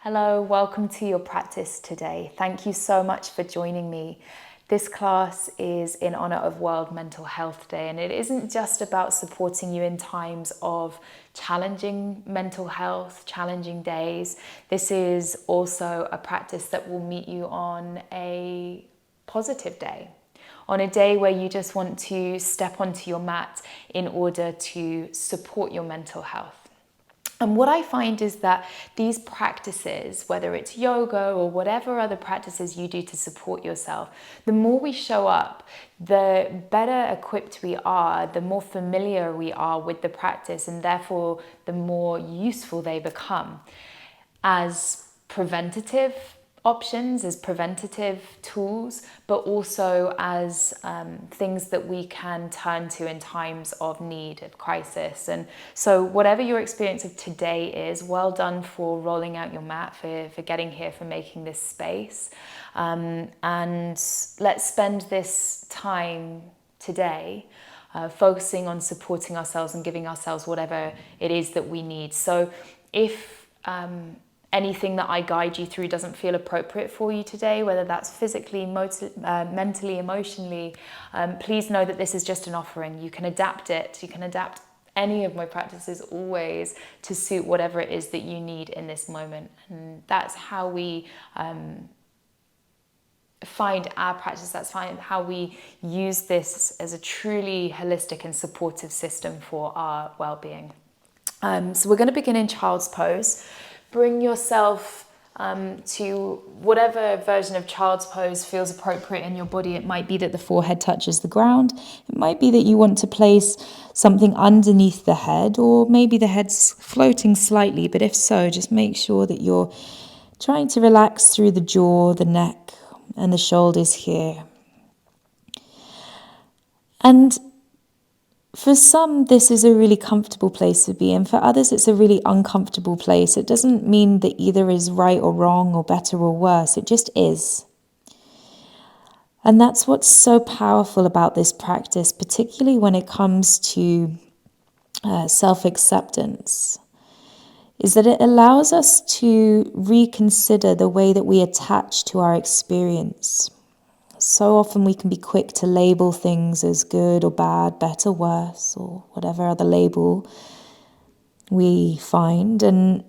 Hello, welcome to your practice today. Thank you so much for joining me. This class is in honor of World Mental Health Day, and it isn't just about supporting you in times of challenging mental health, challenging days. This is also a practice that will meet you on a positive day, on a day where you just want to step onto your mat in order to support your mental health. And what I find is that these practices, whether it's yoga or whatever other practices you do to support yourself, the more we show up, the better equipped we are, the more familiar we are with the practice, and therefore the more useful they become as preventative options, as preventative tools, but also as things that we can turn to in times of need, of crisis. And so whatever your experience of today is, well done for rolling out your mat, for getting here, for making this space. And let's spend this time today focusing on supporting ourselves and giving ourselves whatever it is that we need. So if anything that I guide you through doesn't feel appropriate for you today, whether that's physically, mentally, emotionally, please know that this is just an offering. You can adapt it. You can adapt any of my practices always to suit whatever it is that you need in this moment. And that's how we find our practice. That's how we use this as a truly holistic and supportive system for our well-being. So we're going to begin in child's pose. Bring yourself to whatever version of child's pose feels appropriate in your body. It might be that the forehead touches the ground. It might be that you want to place something underneath the head, or maybe the head's floating slightly. But if so, just make sure that you're trying to relax through the jaw, the neck, and the shoulders here. And for some, this is a really comfortable place to be in. For others, it's a really uncomfortable place. It doesn't mean that either is right or wrong or better or worse. It just is. And that's what's so powerful about this practice, particularly when it comes to self-acceptance, is that it allows us to reconsider the way that we attach to our experience. So often we can be quick to label things as good or bad, better, worse, or whatever other label we find. And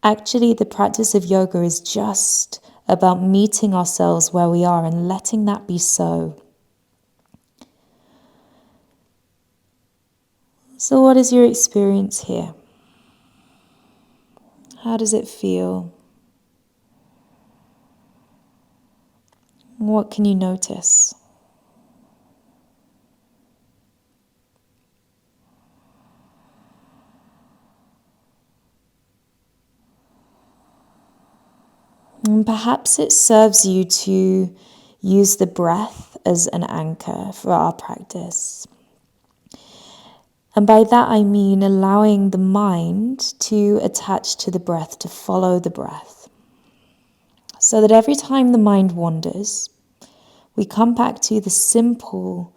actually, the practice of yoga is just about meeting ourselves where we are and letting that be so. So what is your experience here? How does it feel? What can you notice? And perhaps it serves you to use the breath as an anchor for our practice. And by that I mean allowing the mind to attach to the breath, to follow the breath. So that every time the mind wanders, we come back to the simple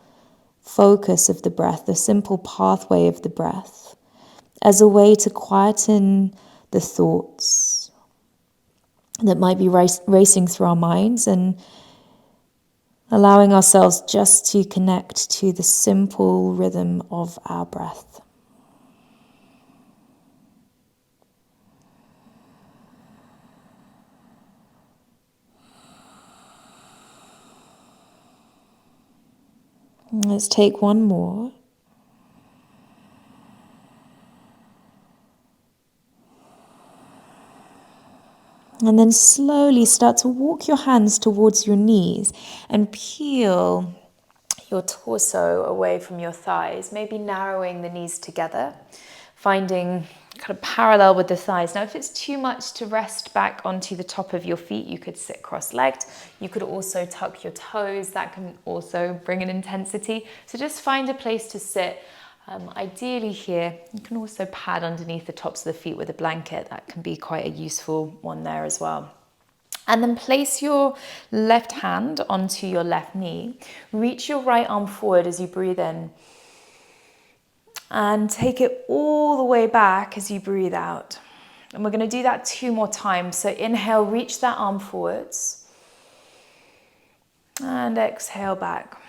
focus of the breath, the simple pathway of the breath, as a way to quieten the thoughts that might be racing through our minds, and allowing ourselves just to connect to the simple rhythm of our breath. Let's take one more. And then slowly start to walk your hands towards your knees and peel your torso away from your thighs, maybe narrowing the knees together, finding kind of parallel with the thighs. Now, if it's too much to rest back onto the top of your feet, you could sit cross-legged. You could also tuck your toes. That can also bring an intensity. So just find a place to sit. Ideally here, you can also pad underneath the tops of the feet with a blanket. That can be quite a useful one there as well. And then place your left hand onto your left knee. Reach your right arm forward as you breathe in. And take it all the way back as you breathe out. And we're going to do that 2 more times. So inhale, reach that arm forwards. And exhale back.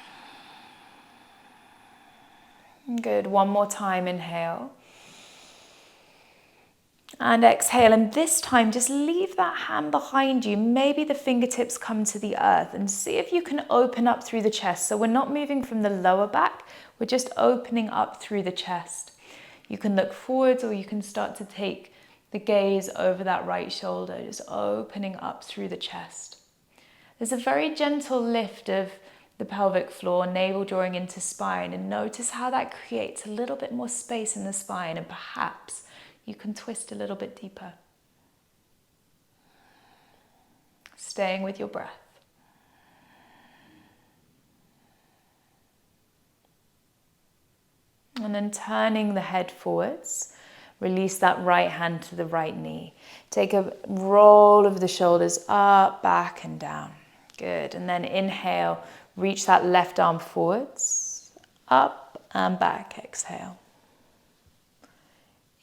Good. 1 more time, inhale. And exhale, and this time just leave that hand behind you. Maybe the fingertips come to the earth, and see if you can open up through the chest. So we're not moving from the lower back, we're just opening up through the chest. You can look forwards, or you can start to take the gaze over that right shoulder, just opening up through the chest. There's a very gentle lift of the pelvic floor, navel drawing into spine, and notice how that creates a little bit more space in the spine, and perhaps you can twist a little bit deeper. Staying with your breath. And then turning the head forwards, release that right hand to the right knee. Take a roll of the shoulders up, back and down. Good. And then inhale, reach that left arm forwards, up and back. Exhale.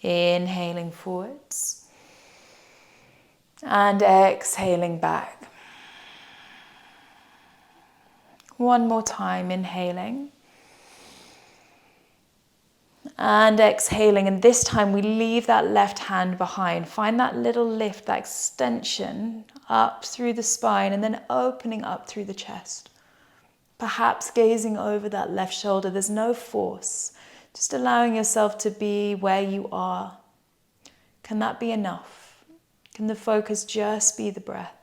Inhaling forwards and exhaling back. 1 more time, inhaling and exhaling. And this time we leave that left hand behind. Find that little lift, that extension up through the spine and then opening up through the chest. Perhaps gazing over that left shoulder. There's no force. Just allowing yourself to be where you are. Can that be enough? Can the focus just be the breath?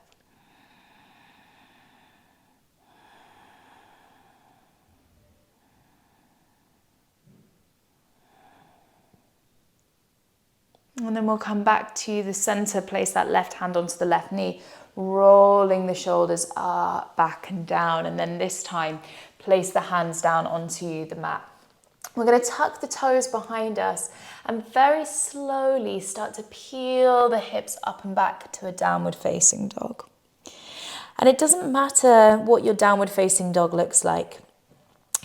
And then we'll come back to the center, place that left hand onto the left knee, rolling the shoulders up, back and down. And then this time, place the hands down onto the mat. We're going to tuck the toes behind us and very slowly start to peel the hips up and back to a downward facing dog. And it doesn't matter what your downward facing dog looks like.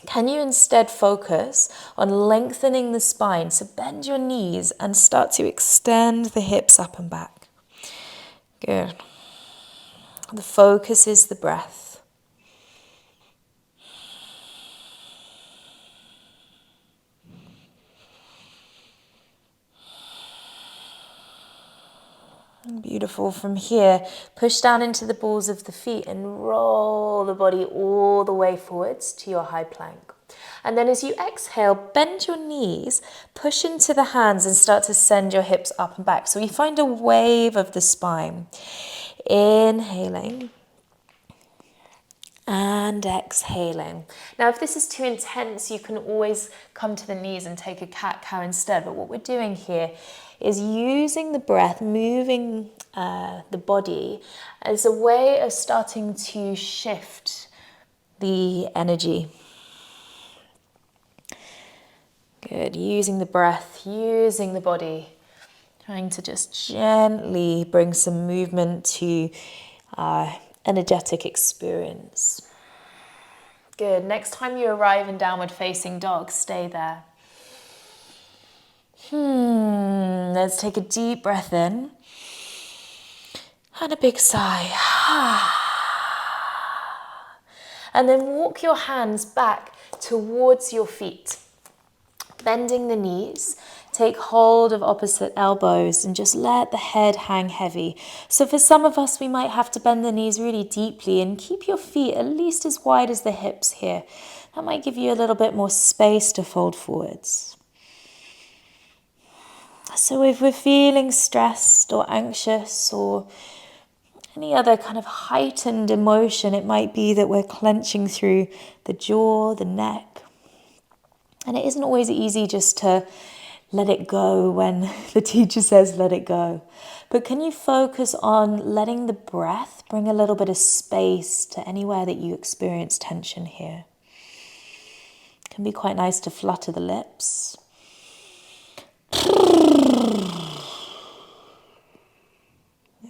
Can you instead focus on lengthening the spine? So bend your knees and start to extend the hips up and back. Good. The focus is the breath. Beautiful. From here, push down into the balls of the feet and roll the body all the way forwards to your high plank. And then as you exhale, bend your knees, push into the hands and start to send your hips up and back. So you find a wave of the spine. Inhaling and exhaling. Now, if this is too intense, you can always come to the knees and take a cat-cow instead. But what we're doing here is using the breath, moving the body as a way of starting to shift the energy. Good. Using the breath, using the body, trying to just gently bring some movement to our energetic experience. Good. Next time you arrive in downward facing dog, stay there. Let's take a deep breath in and a big sigh. And then walk your hands back towards your feet, bending the knees. Take hold of opposite elbows and just let the head hang heavy. So for some of us, we might have to bend the knees really deeply and keep your feet at least as wide as the hips here. That might give you a little bit more space to fold forwards. So if we're feeling stressed or anxious or any other kind of heightened emotion, it might be that we're clenching through the jaw, the neck. And it isn't always easy just to let it go when the teacher says let it go. But can you focus on letting the breath bring a little bit of space to anywhere that you experience tension here? It can be quite nice to flutter the lips.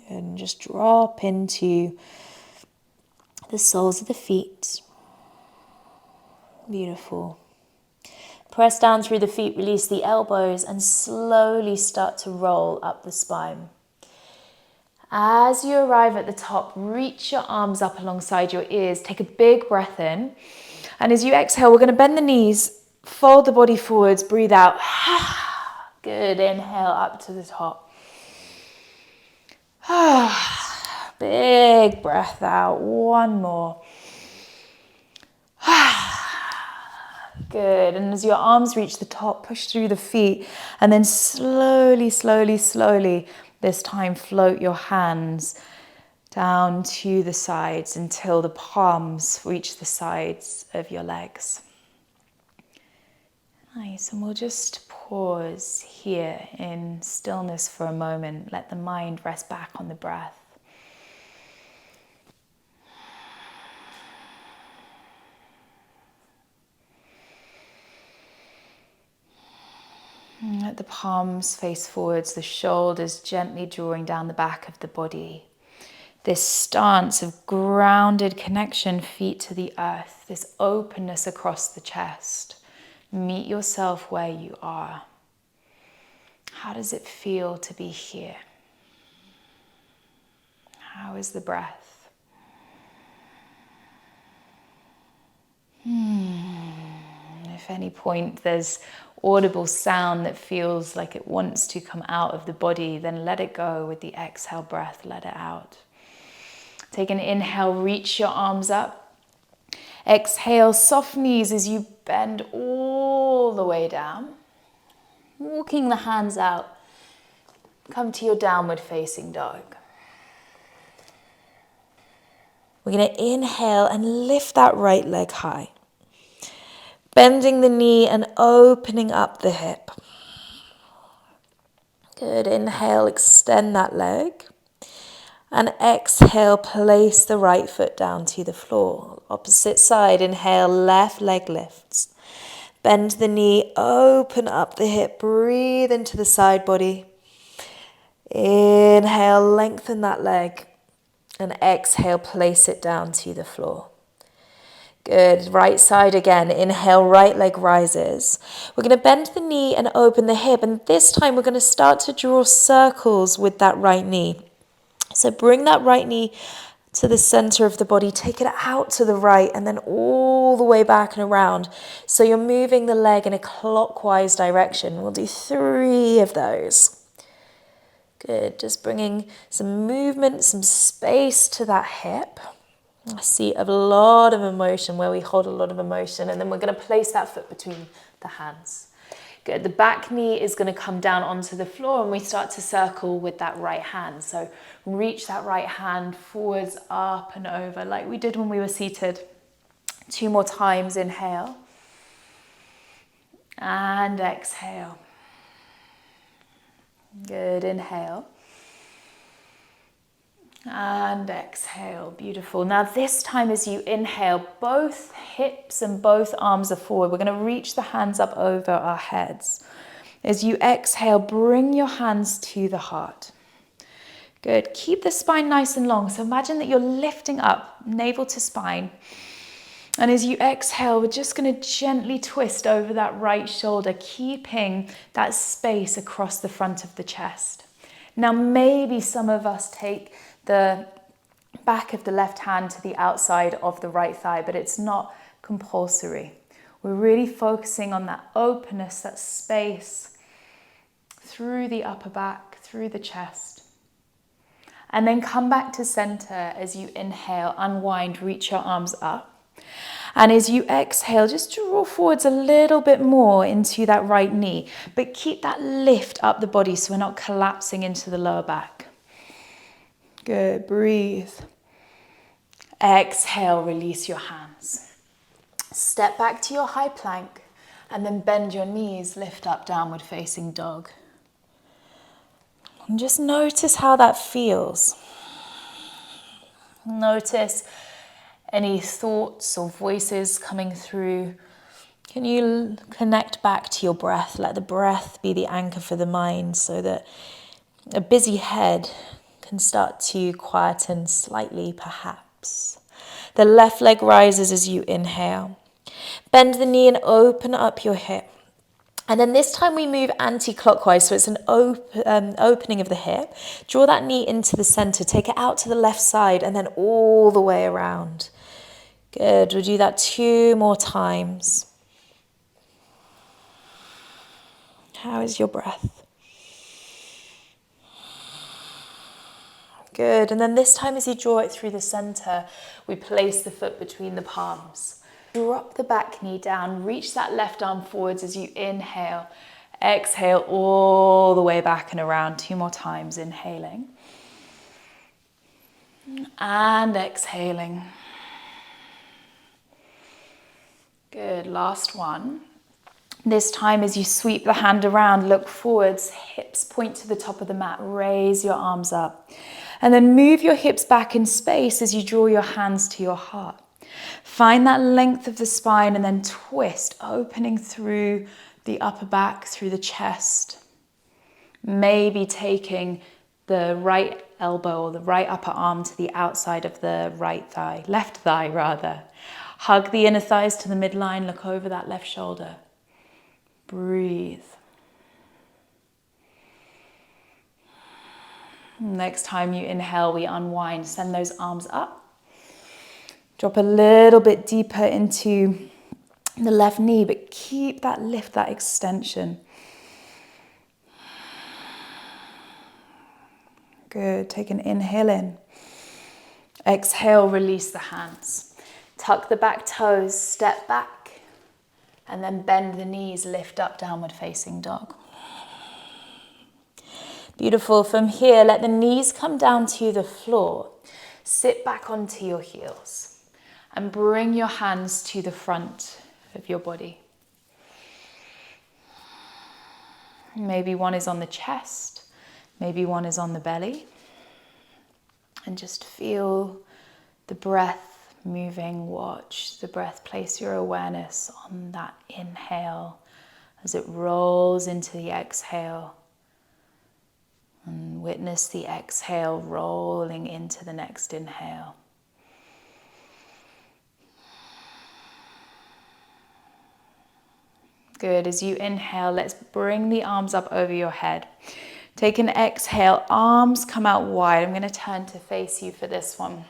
And just drop into the soles of the feet. Beautiful. Press down through the feet, release the elbows, and slowly start to roll up the spine. As you arrive at the top, reach your arms up alongside your ears. Take a big breath in. And as you exhale, we're going to bend the knees, fold the body forwards, breathe out. Good, inhale up to the top. Big breath out, one more. Good, and as your arms reach the top, push through the feet, and then slowly, slowly, slowly, this time float your hands down to the sides until the palms reach the sides of your legs. Nice, and we'll just pause here in stillness for a moment. Let the mind rest back on the breath. Let the palms face forwards, the shoulders gently drawing down the back of the body. This stance of grounded connection, feet to the earth, this openness across the chest. Meet yourself where you are. How does it feel to be here? How is the breath? If any point there's audible sound that feels like it wants to come out of the body, then let it go with the exhale breath, let it out. Take an inhale, reach your arms up. Exhale, soft knees as you bend all the way down. Walking the hands out, come to your downward facing dog. We're going to inhale and lift that right leg high. Bending the knee and opening up the hip. Good, inhale, extend that leg. And exhale, place the right foot down to the floor. Opposite side, inhale, left leg lifts. Bend the knee, open up the hip, breathe into the side body. Inhale, lengthen that leg. And exhale, place it down to the floor. Good, right side again. Inhale, right leg rises. We're going to bend the knee and open the hip. And this time we're going to start to draw circles with that right knee. So bring that right knee to the center of the body. Take it out to the right and then all the way back and around. So you're moving the leg in a clockwise direction. We'll do 3 of those. Good, just bringing some movement, some space to that hip. I see a lot of emotion where we hold a lot of emotion, and then we're going to place that foot between the hands. Good, the back knee is going to come down onto the floor and we start to circle with that right hand. So reach that right hand forwards, up and over like we did when we were seated. 2 more times, inhale. And exhale. Good, inhale. And exhale, beautiful. Now this time as you inhale, both hips and both arms are forward. We're going to reach the hands up over our heads. As you exhale, bring your hands to the heart. Good, keep the spine nice and long. So imagine that you're lifting up, navel to spine. And as you exhale, we're just going to gently twist over that right shoulder, keeping that space across the front of the chest. Now maybe some of us take the back of the left hand to the outside of the right thigh, but it's not compulsory. We're really focusing on that openness, that space through the upper back, through the chest. And then come back to center as you inhale, unwind, reach your arms up. And as you exhale, just draw forwards a little bit more into that right knee, but keep that lift up the body so we're not collapsing into the lower back. Good, breathe. Exhale, release your hands. Step back to your high plank and then bend your knees, lift up, downward facing dog. And just notice how that feels. Notice any thoughts or voices coming through. Can you connect back to your breath? Let the breath be the anchor for the mind so that a busy head can start to quieten slightly, perhaps. The left leg rises as you inhale. Bend the knee and open up your hip. And then this time we move anti-clockwise, so it's an opening of the hip. Draw that knee into the center, take it out to the left side, and then all the way around. Good, we'll do that 2 more times. How is your breath? Good, and then this time as you draw it through the center, we place the foot between the palms. Drop the back knee down, reach that left arm forwards as you inhale. Exhale all the way back and around. 2 more times, inhaling. And exhaling. Good, last one. This time as you sweep the hand around, look forwards, hips point to the top of the mat, raise your arms up. And then move your hips back in space as you draw your hands to your heart. Find that length of the spine and then twist, opening through the upper back, through the chest. Maybe taking the right elbow or the right upper arm to the outside of the right thigh, left thigh rather. Hug the inner thighs to the midline, look over that left shoulder. Breathe. Next time you inhale, we unwind, send those arms up. Drop a little bit deeper into the left knee, but keep that lift, that extension. Good, take an inhale in. Exhale, release the hands. Tuck the back toes, step back, and then bend the knees, lift up, downward facing dog. Beautiful, from here, let the knees come down to the floor. Sit back onto your heels. And bring your hands to the front of your body. Maybe one is on the chest, maybe one is on the belly. And just feel the breath moving, watch the breath, place your awareness on that inhale as it rolls into the exhale. And witness the exhale rolling into the next inhale. Good, as you inhale, let's bring the arms up over your head. Take an exhale, arms come out wide. I'm going to turn to face you for this one.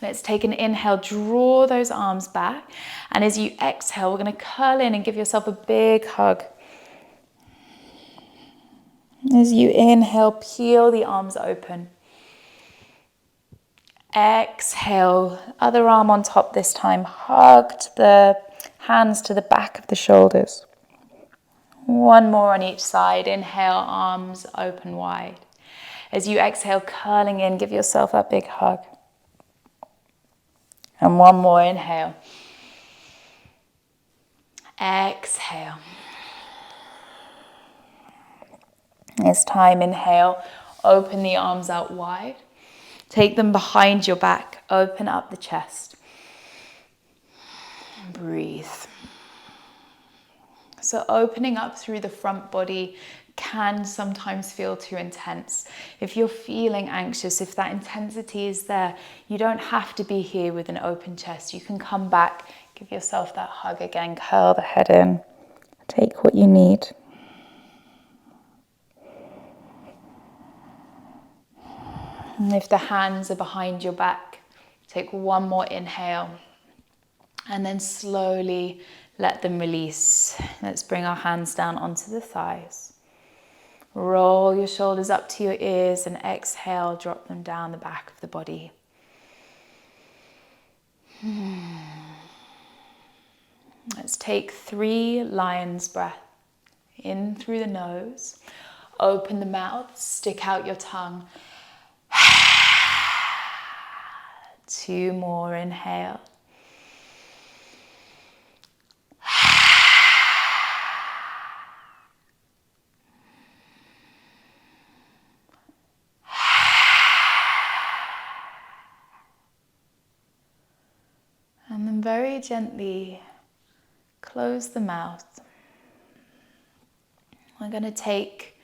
Let's take an inhale, draw those arms back. And as you exhale, we're going to curl in and give yourself a big hug. As you inhale, peel the arms open. Exhale, other arm on top this time. Hugged the hands to the back of the shoulders. One more on each side. Inhale, arms open wide. As you exhale, curling in, give yourself that big hug. And one more, inhale. Exhale. This time, inhale, open the arms out wide. Take them behind your back, open up the chest. Breathe. So opening up through the front body can sometimes feel too intense. If you're feeling anxious, if that intensity is there, you don't have to be here with an open chest. You can come back, give yourself that hug again, curl the head in, take what you need. And if the hands are behind your back, take one more inhale and then slowly let them release. Let's bring our hands down onto the thighs. Roll your shoulders up to your ears and exhale, drop them down the back of the body. Let's take 3 lion's breath. In through the nose, open the mouth, stick out your tongue. 2 more, inhale. And then very gently close the mouth. We're going to take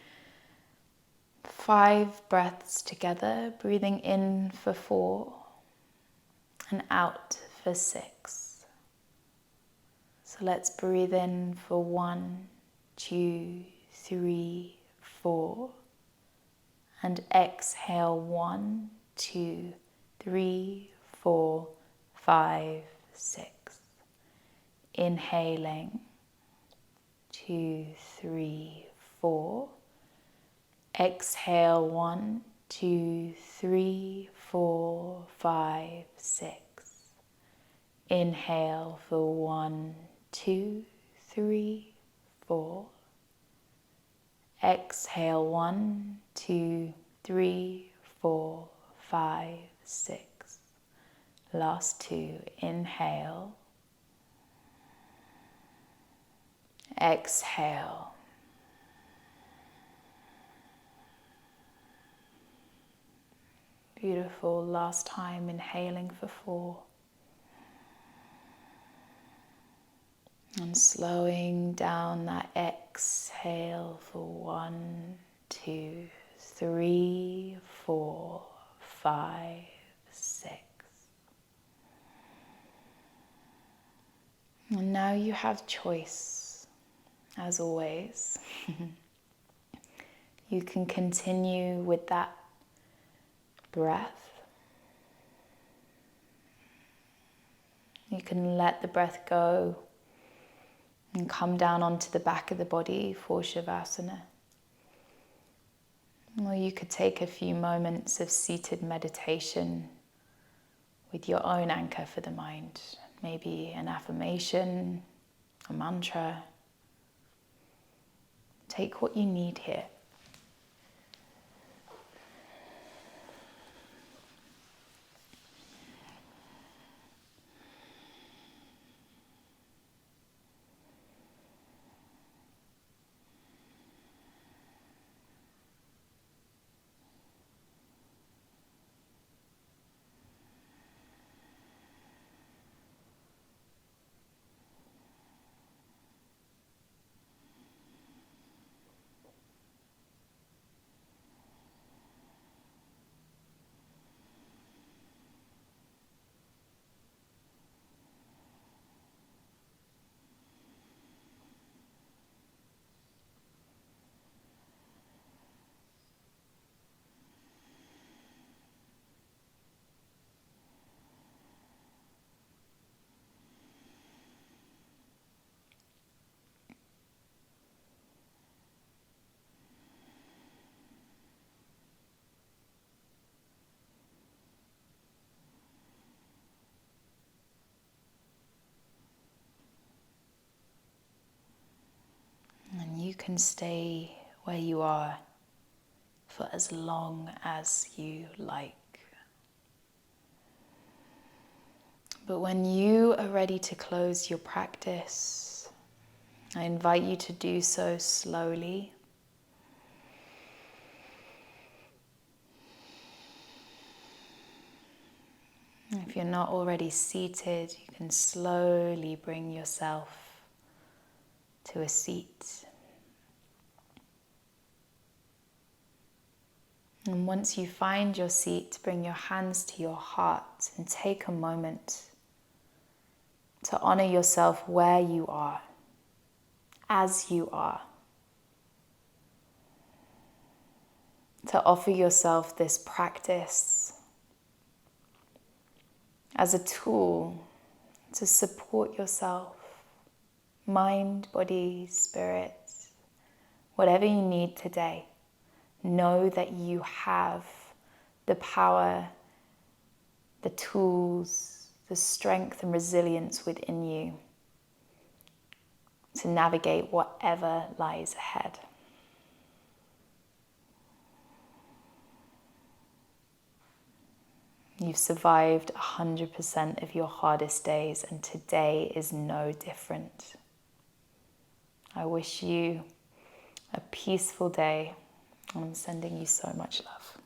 5 breaths together, breathing in for 4 and out for 6. So let's breathe in for 1, 2, 3, 4. And exhale, 1, 2, 3, 4, 5, 6. Inhaling, 2, 3, 4. Exhale, 1, 2, 3, 4, 5, 6. Inhale for 1, 2, 3, 4. Exhale, 1, 2, 3, 4, 5, 6. Last 2. Inhale. Exhale. Beautiful. Last time. Inhaling for 4. And slowing down that exhale for 1, 2, 3, 4, 5, 6. And now you have choice, as always. You can continue with that breath. You can let the breath go and come down onto the back of the body for Shavasana. Or you could take a few moments of seated meditation with your own anchor for the mind. Maybe an affirmation, a mantra. Take what you need here. And you can stay where you are for as long as you like. But when you are ready to close your practice, I invite you to do so slowly. If you're not already seated, you can slowly bring yourself to a seat. And once you find your seat, bring your hands to your heart and take a moment to honor yourself where you are, as you are. To offer yourself this practice as a tool to support yourself, mind, body, spirit, whatever you need today. Know that you have the power, the tools, the strength and resilience within you to navigate whatever lies ahead. You've survived 100% of your hardest days, and today is no different. I wish you a peaceful day. I'm sending you so much love.